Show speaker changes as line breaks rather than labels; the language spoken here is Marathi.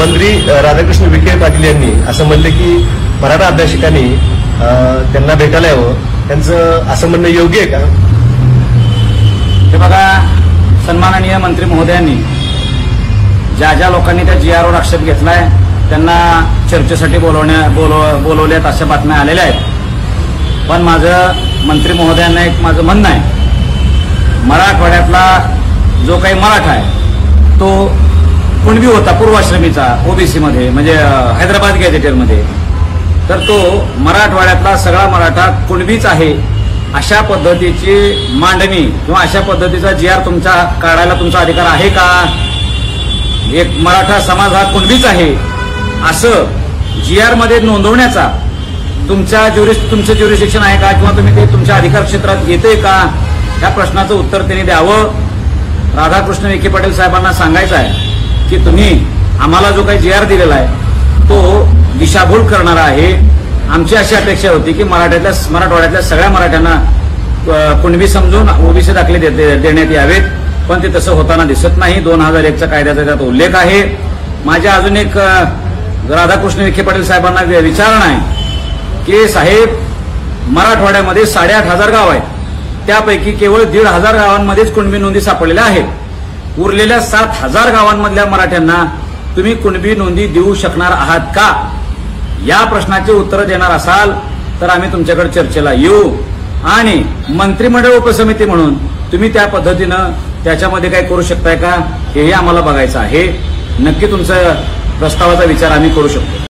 मंत्री राधाकृष्ण विखे पाटील यांनी असं म्हणले की मराठा अभ्यासिकांनी त्यांना भेटायला यावं, त्यांचं असं म्हणणं योग्य आहे का?
हे बघा, सन्माननीय मंत्री महोदयांनी ज्या ज्या लोकांनी त्या GR वर आक्षेप घेतलाय त्यांना चर्चेसाठी बोलवल्यात अशा बातम्या आलेल्या आहेत. पण माझं मंत्री महोदयांना एक माझं म्हणणं आहे, मराठवाड्यातला जो काही मराठा आहे तो कुणबी होता पूर्वाश्रमीचा ओबीसी मध्ये, म्हणजे हैदराबाद गॅझेटेडमध्ये, तर तो मराठवाड्यातला सगळा मराठा कुणबीच आहे अशा पद्धतीची मांडणी किंवा अशा पद्धतीचा GR तुमचा काढायला तुमचा अधिकार आहे का? एक मराठा समाज हा कुणबीच आहे असं GR मध्ये नोंदवण्याचा तुमचं ज्युरिस्डिक्शन आहे का, किंवा तुम्ही ते तुमच्या अधिकार क्षेत्रात येते का? या प्रश्नाचं उत्तर त्यांनी द्यावं. राधाकृष्ण विखे पाटील साहेबांना सांगायचं आहे की तुम्ही आम्हाला जो काही GR दिलेला आहे तो दिशाभूल करणारा आहे. आमची अशी अपेक्षा होती की मराठवाड्यातल्या सगळ्या मराठ्यांना कुणबी समजून ओबीसी दाखले देण्यात यावेत, पण ते तसं होताना दिसत नाही. 2001चा कायद्याचा त्यात उल्लेख आहे. माझ्या अजून एक राधाकृष्ण विखे पाटील साहेबांना विचारणा आहे की साहेब, मराठवाड्यामध्ये 8,500 गाव आहेत, त्यापैकी केवळ 1,500 गावांमध्येच कुणबी नोंदी सापडलेल्या आहेत. उरलेल्या 7,000 गावांमधल्या मराठ्यांना तुम्ही कुणबी नोंदी देऊ शकणार आहात का? या प्रश्नाचे उत्तर देणार असाल तर आम्ही तुमच्याकडे चर्चेला येऊ, आणि मंत्रिमंडळ उपसमिती म्हणून तुम्ही त्या पद्धतीनं त्याच्यामध्ये काय करू शकताय का हेही आम्हाला बघायचं आहे. नक्की तुमचा प्रस्तावाचा विचार आम्ही करू शकतो.